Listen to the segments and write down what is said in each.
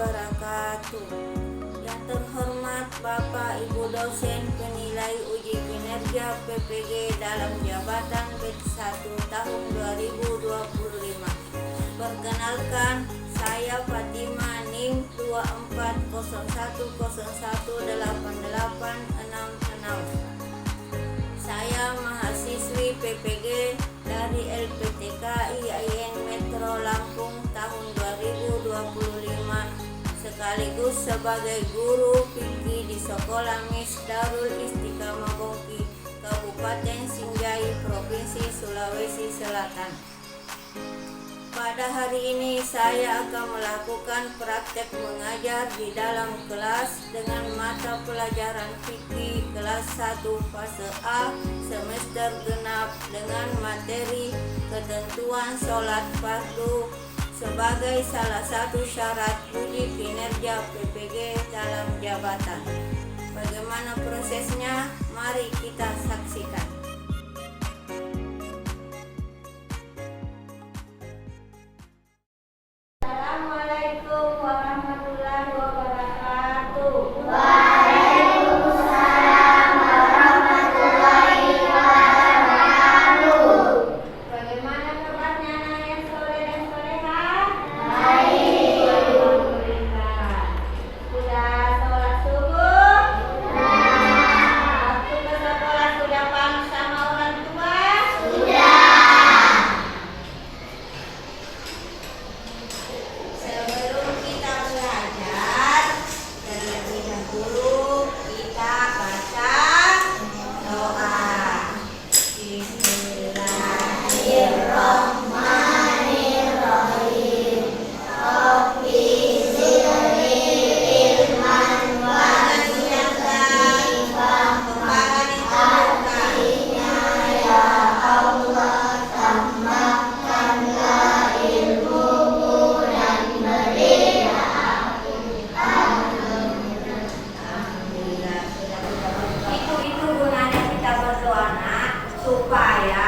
wabarakatuh. Yang terhormat Bapak Ibu dosen penilai uji kinerja PPG dalam jabatan B1 tahun 2025. Perkenalkan, saya Fatima NIM 2401018866. Saya mahasiswi PPG dari LPTKI IAIN Metro Lampung tahun 2025, sekaligus sebagai guru fikih di Sekolah Mis Darul Istiqamah Bongki, Kabupaten Sinjai, Provinsi Sulawesi Selatan. Pada hari ini saya akan melakukan praktek mengajar di dalam kelas dengan mata pelajaran fikih kelas 1 fase A semester genap dengan materi ketentuan sholat fardu sebagai salah satu syarat uji kinerja PPG dalam jabatan. Bagaimana prosesnya? Mari kita saksikan. Assalamualaikum warahmatullahi wabarakatuh. Waalaikumsalam warahmatullahi wabarakatuh. Bagaimana kabarnya anak yang soleh dan solehah? Baik. Alhamdulillah. Sudah sholat subuh? Sudah. Waktu ke sekolah sudah paham sama orang tua? Sudah. Sebelum kita belajar, terlebih dahulu kita baca doa. Bismillahirrahmanirrahim. Rabbi zidni ilman warzuqni artinya ya Allah, tambahkanlah ilmuku dan berilah Alhamdulillah, itu gunanya kita berdoa, nak, supaya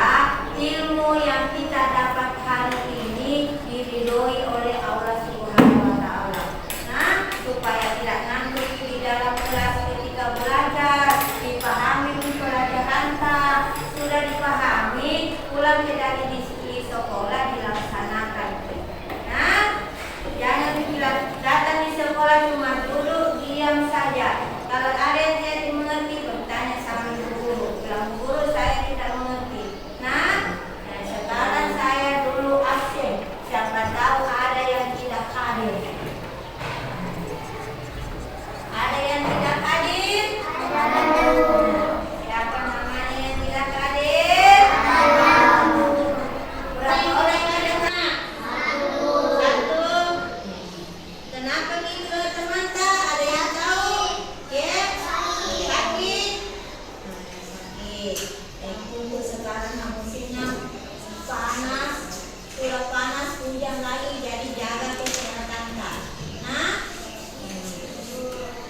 ilmu yang kita dapat hari ini diridhoi oleh Allah Subhanahu wa taala. Nah, supaya tidak ngantuk di dalam kelas ketika belajar, dipahami pelajaran sudah dipahami, pulang dari di sekolah dilaksanakan. Nah, jangan datang di sekolah cuma duduk diam saja. Kalau ada yang tidak dimengerti, bertanya sama guru. Bilang, guru saya tidak mengerti. Nah, dan sekarang saya dulu absen. Siapa tahu ada yang tidak hadir. Ada yang tidak hadir? Siapa namanya yang tidak hadir? Berapa orang yang ada, nak? Satu. Kenapa gitu teman tak? Ada yang tahu? Ya? Sakit? Sakit. Tunggu sekarang musimnya panas. Sudah panas, hujan lagi, jadi jaga kesehatan tak. Nah?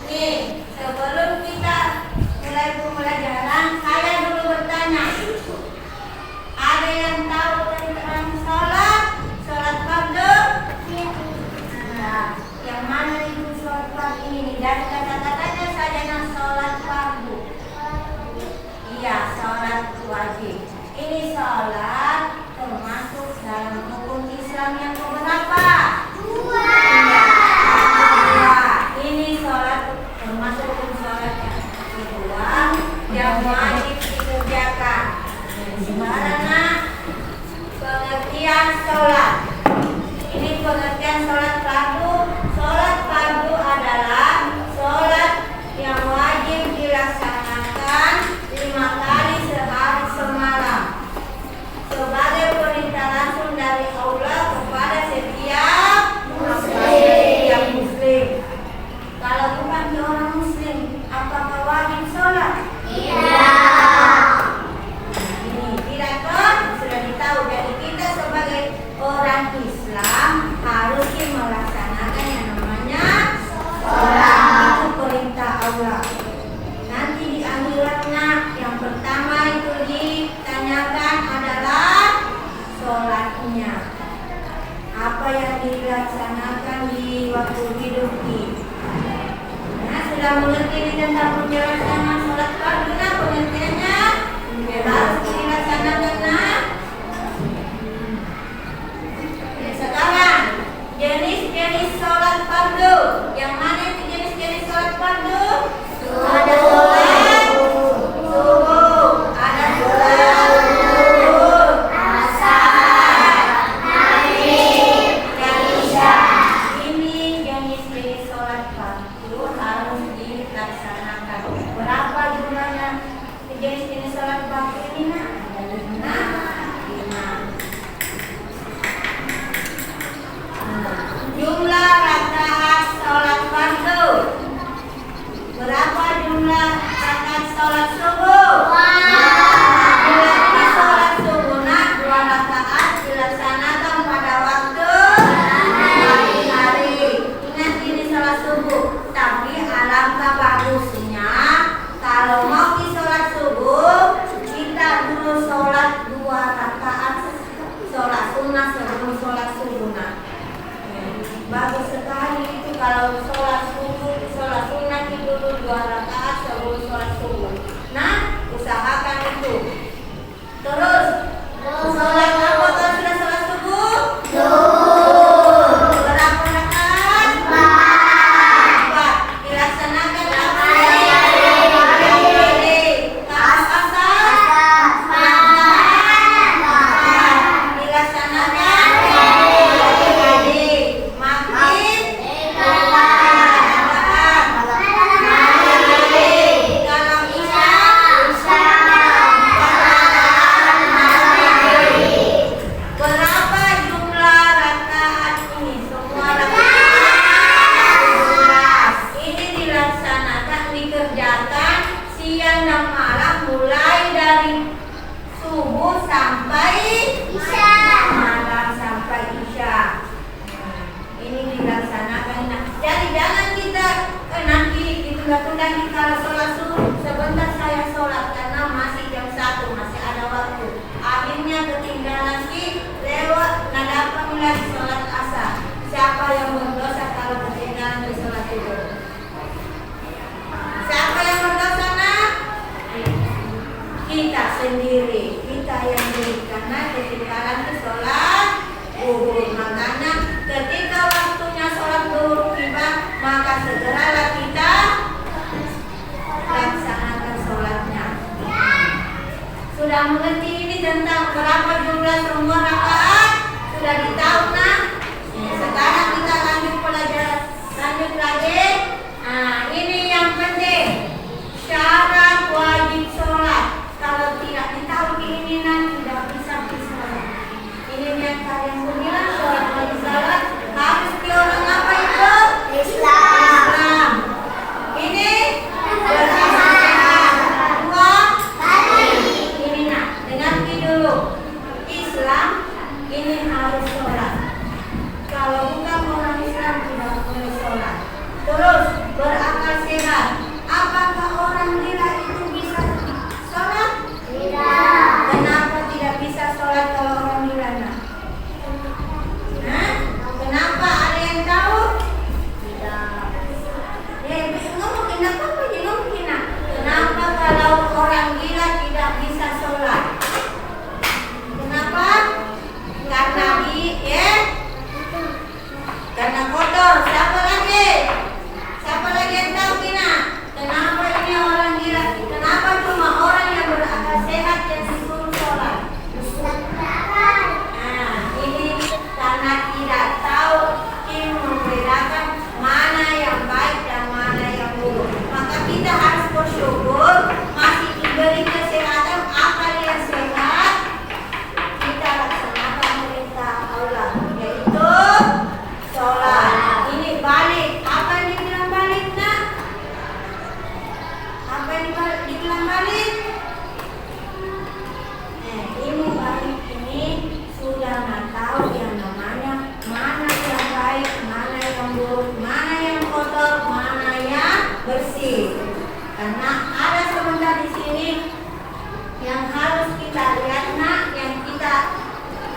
Nih, sebelum kita mulai pembelajaran, saya dulu bertanya. Ada yang tahu tentang sholat fardu? Nah, yang mana itu duduki. Nah, sudah mengerti ini tentang penjelasan sholat fardu, nah pengertiannya harus dilaksanakan. Nah, sekarang jenis-jenis sholat fardu. Yang mana itu jenis-jenis sholat fardu? Ada sholat subuh, ada sholat zuhur, asar, maghrib, dan isya. Ini jenis-jenis sholat fardu harus dilaksanakan. Berapa jumlahnya jenis-jenis sholat fardu ini? Nah, 5. Jumlah rakaat sholat fardu. Berapa jumlah rakaat sholat subuh? Berarti sholat subuh 2 rakaat dilaksanakan pada waktu pagi hari. Ingat ini sholat subuh. Tapi alangkah bagusnya kalau mau di sholat subuh kita dulu sholat 2 rakaat sholat sunnah sebelum sholat subuh. Bagus sekali itu kalau sholat subuh, sholat sunnah itu dulu 2 rakaat sebelum sholat subuh. Nah, usahakan itu. Terus, sholat apa kalau sudah sholat subuh? Berapa rakaat? 4. Dilaksanakan apa? Tunda-tunda kalau sholat subuh sebentar saya sholat karena masih jam 1 masih ada waktu. Akhirnya ketinggalan lewat nggak dapat lagi sholat asar. Siapa yang berdosa kalau ketinggalan di sholat itu? Siapa yang berdosa? Kita sendiri, kita yang beri karena ketinggalan di sholat zuhur. Makanya ketika waktunya sholat zuhur tiba maka segeralah kita laksanakan sholatnya. Sudah mengerti ini tentang berapa jumlah semua rakaat? Sudah ditahu nah? Sekarang kita lanjut pelajaran, lanjut lagi. Nah, ini yang penting syarat wajib sholat. Kalau tidak ditahu ini tidak bisa sholat. Ini yang kalian bilang sholat wajib sholat harus di orang apa itu? Islam. Ini ini nah, dengarkan dulu. Islam ini harus sholat. Kalau bukan orang Islam tidak boleh sholat. Terus berakal sehat. Apakah orang gila itu bisa sholat? Tidak. Kenapa tidak bisa sholat kalau orang gila? Nah, kenapa? Ada yang tahu? Kenapa kalau orang gila tidak bisa sholat? Kenapa? Karena karena kotor. Siapa lagi? Siapa lagi yang tahu Kina? Kenapa ini orang gila? Kenapa cuma orang yang berakal sehat yang disuruh sholat? Nah, ini karena tidak tahu membedakan mana yang baik dan mana yang buruk. Maka kita harus bersyukur masih diberi kesehatan, akal yang sehat. Kita laksanakan perintah Allah, yaitu sholat. Ini balik. Apa yang dibilang balik nak? Apa yang dibilang balik? Ini balik ini sudah nggak tahu yang namanya mana yang baik, mana yang buruk, mana yang kotor, mana yang bersih. Karena ada sebentar di sini yang harus kita lihat nak, yang kita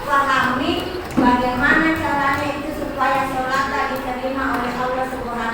pahami bagaimana caranya itu supaya sholat diterima oleh Allah Subhanahu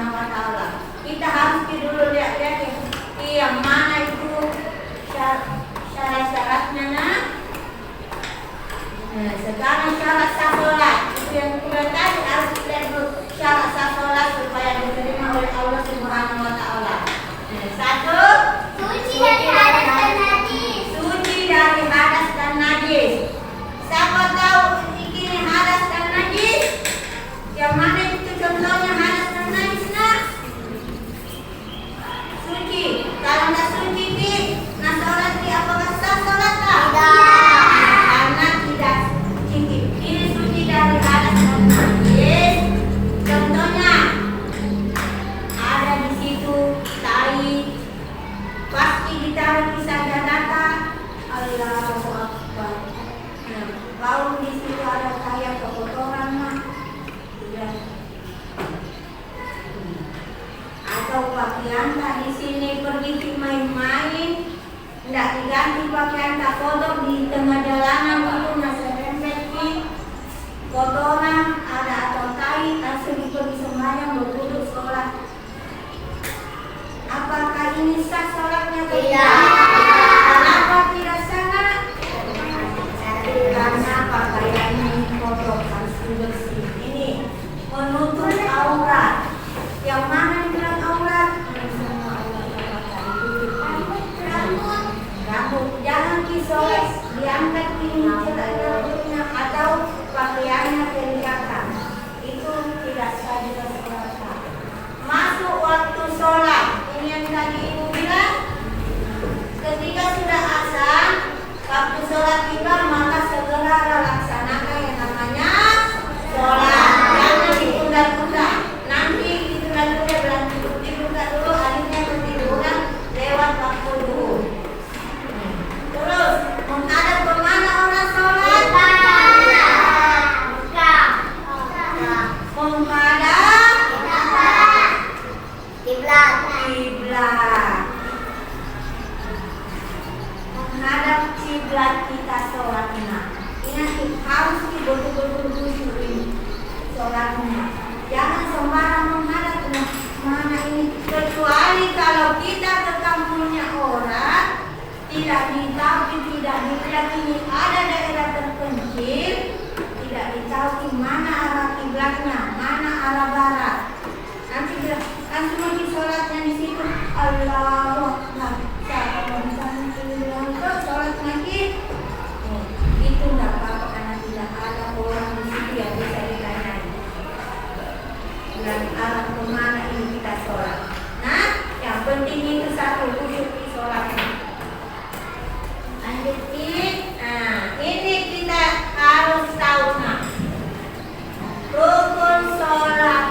atau pakaian tak di sini pergi main-main, tidak diganti pakaian tak kotor di tengah jalanan itu nasi rempet kotoran ada atau tai langsung pergi sembahyang berwudu sholat. Apakah ini sah sholatnya? Tidak. Kenapa tidak sah? Karena pakaiannya kotor harus bersih. Ini menutup aurat. Yang mana yang bilang aurat? Rambut. Jangan kisoles, diangkat ini rambutnya atau pakaiannya kelihatan. Itu tidak sah juga sholat. Masuk waktu sholat. Ini yang tadi ibu bilang. Ketika sudah azan, waktu sholat tiba maka segera laksanakan yang namanya sholat. Jangan ditunda-tunda. Nanti ditunda-tunda berarti ditunda dulu, akhirnya ketiduran lewat waktu dulu. Terus menghadap kemana orang sholat? Menghadap Kiblat. kiblat. Menghadap kiblat kita sholatnya. Ingat harus betul-betul khusyuk sholatnya. Jangan sembarang menghadap mana ini. Kecuali kalau kita ke kampungnya orang, tidak ditahu, tidak dilihat ini ada daerah terpencil, tidak ditahu di mana arah kiblatnya, mana arah barat. Nanti langsung lagi sholatnya di situ. Allahu Akbar. Sholat lagi. Itu nggak apa-apa karena tidak ada orang di situ yang bisa ditanyai. Dan arah kemana ini kita sholat. Nah, yang penting itu satu khusyuk di sholatnya. Lanjutin. Nah, ini kita harus tahu nah. Rukun sholat.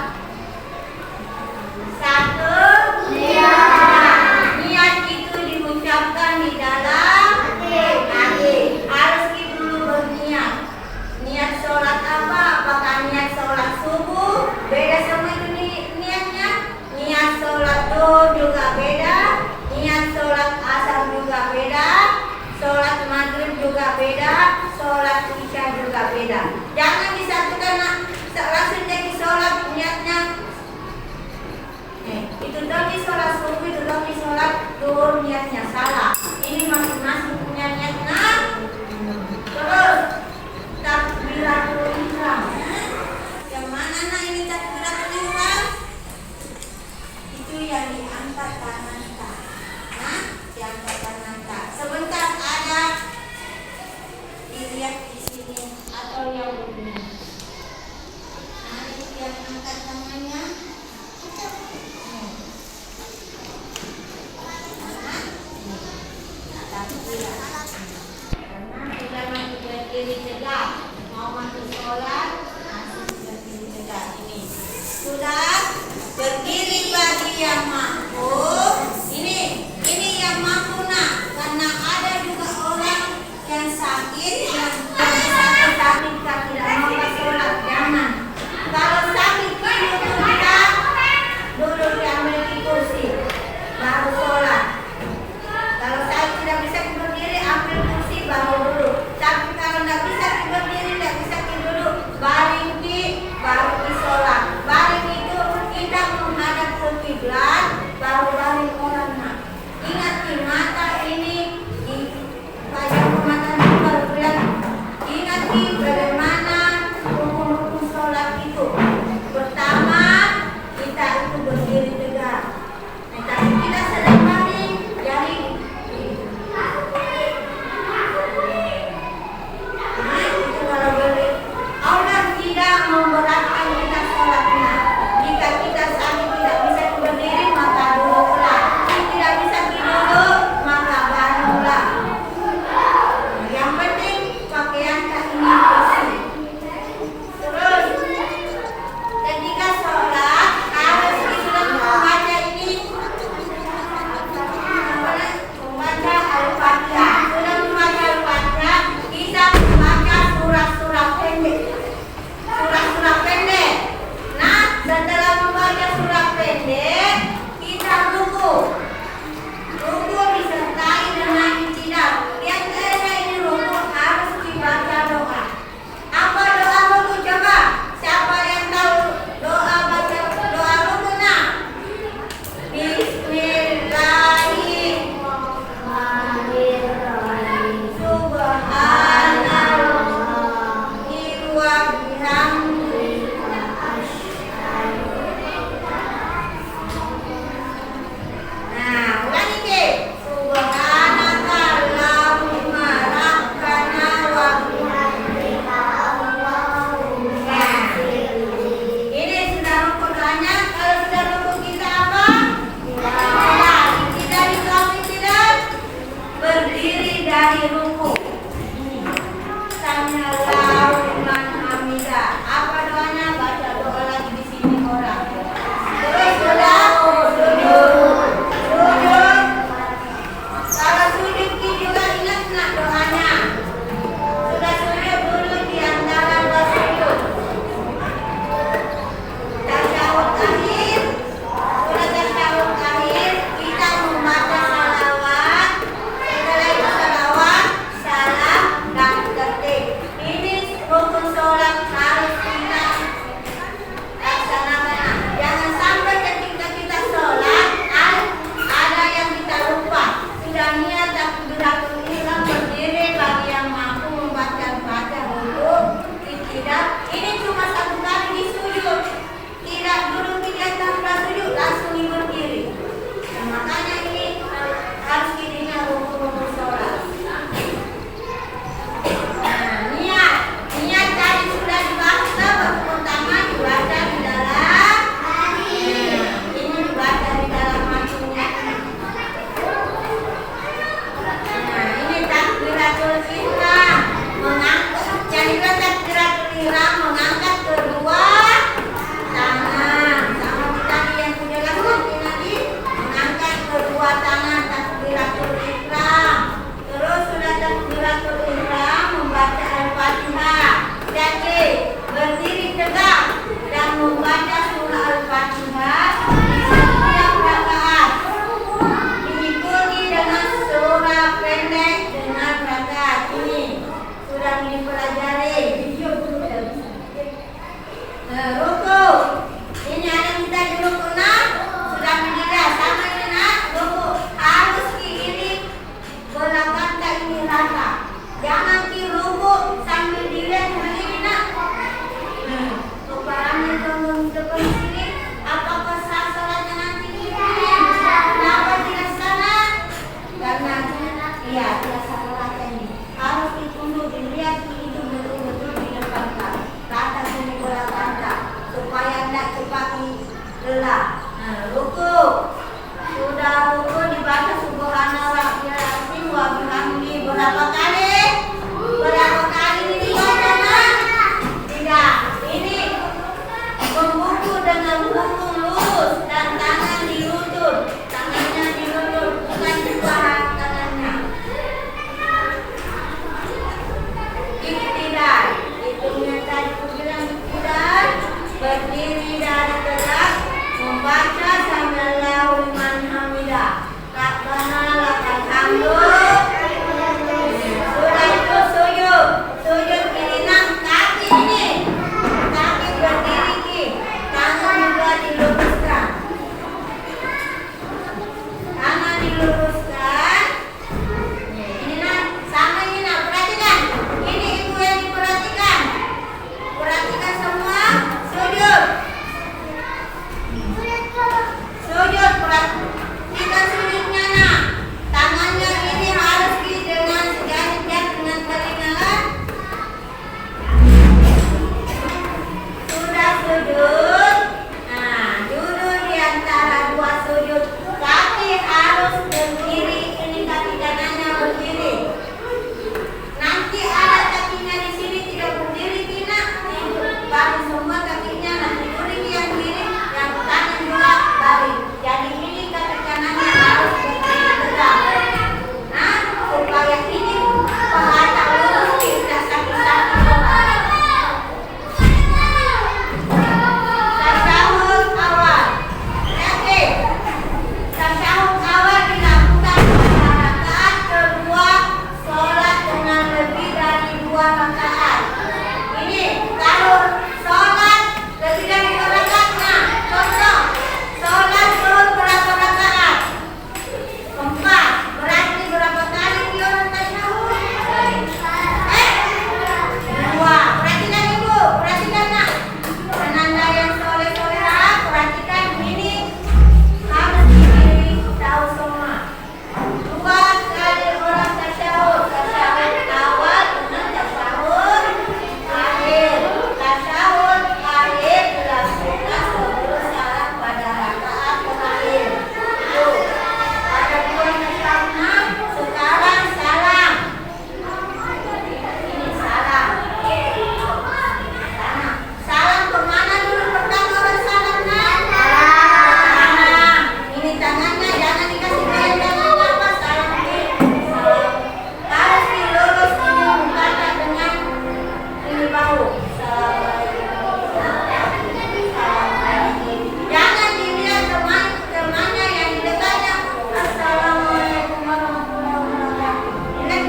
Satu, niat itu diucapkan di dalam hati. Harus dulu berniat. Niat sholat apa? Apakah niat sholat subuh? Beda sama itu niatnya. Niat sholat zuhur juga beda. Niat sholat asar juga beda. Sholat maghrib juga beda. Sholat isya juga beda. Jangan disatukan langsung jadi sholat niatnya. Itu tadi sholat subuh, itu tadi sholat zuhur niatnya salah. Ini masing-masing punya niatnya. Terus takbiratul ihram. Yang mana nah ini takbiratul ihram? Itu yang diangkat tangan tak. Nah, diangkat tangan tak. Sebentar ada dilihat di sini atau yang begini. Nah, itu yang angkat tangannya. Ruku. Sudah ruku dibaca subhanallah wa bihamdi berapa kali? Berapa kali ini dibaca, Nak? Tidak. Ini membuku dengan punggung lurus dan tangan dilutut. Tangannya dilutut, bukan di paha tangannya. Iktidal. Hitungnya tadi aku bilang iktidal. Berdiri dari tegak, membaca samiallahu liman hamidah. Rabbana lakal hamdu. Sudah itu sujud. Sujud ini nak kaki ini. Kaki berdiri ki. Tangan juga diluruskan. Tangan diluruskan. Ini nak sama ini nak perhatikan. Ini ibu yang diperhatikan. Perhatikan semua. Sujud. Sujud, perhatikan sujudnya, Nak. Tangannya ini harus dengan sejajar dengan telinga. Sudah sujud. Nah, duduk di antara dua sujud. Kaki harus berdiri. Ini kaki kanannya berdiri. Nanti ada kakinya di sini tidak berdiri, Tina. Balik semua kakinya. Nanti duduk yang kiri, yang kanan juga balik. Jadi ini kaki kanannya harus berdiri tegak. Nah, supaya ini paha lurus tidak sakit-sakit. Tasyahud awal. Oke. Tasyahud awal dilakukan pada rakaat kedua sholat dengan lebih dari 2 rakaat. Ini kalau sholat lebih dari 2 rakaat, nah, contoh sholat zuhur berapa rakaat? 4. Berarti berapa kali orang tasyahud? 2. Perhatikan ibu, perhatikan nak. Penanda yang soleh-solehah, perhatikan ini harus diri tahu semua. 2 kali orang tasyahud. Tasyahud awal dengan tasyahud akhir. Tasyahud akhir dilakukan sebelum salam pada rakaat terakhir. Itu. Ada 2 tasyahud. Sekarang salam. Ini salam. Salam kemana dulu pertama orang salam, Nak? Salam. Ini tangannya jangan dikasih gaya tangan apa? Salam ini. Salam. Harus dilurus ini membaca dengan ini bahu. Assalamualaikum. Jangan dilihat temannya yang di dekatnya. Assalamualaikum warahmatullahi wabarakatuh. Lihat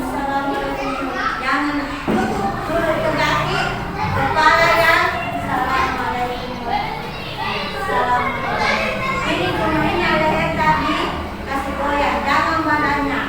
assalamualaikum. Jangan tutup dulu ke kaki, kepala yang assalamualaikum. Assalamualaikum. Ini kemudian leher tadi kasih goyang, jangan badannya.